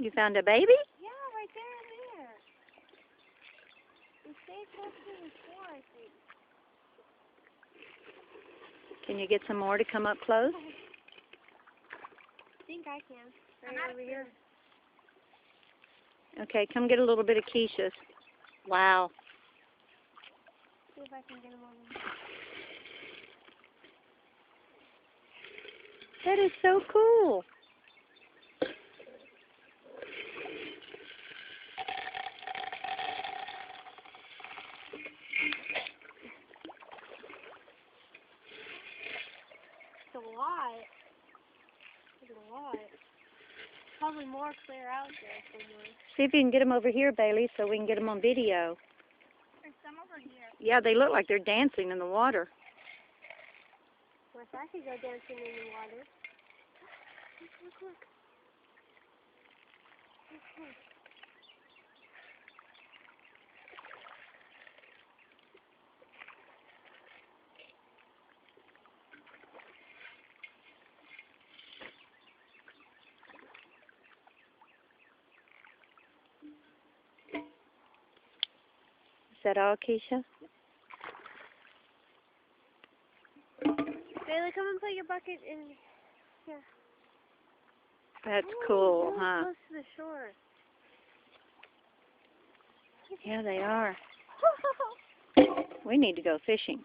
You found a baby? Yeah, right there and there. We stayed close to the shore, I think. Can you get some more to come up close? I think I can. Right over here. Okay, come get a little bit of Keisha's. Wow. See if I can get him over here. That is so cool. It's a lot. It's a lot. Probably more clear out there somewhere. See if you can get them over here, Bailey, so we can get them on video. There's some over here. Yeah, they look like they're dancing in the water. Wish I could go dancing in the water. Look, look. Look, look. Is that all, Keisha? Bailey, come and put your bucket in here. That's Ooh, cool, really huh? close to the shore. Yeah, they are. We need to go fishing.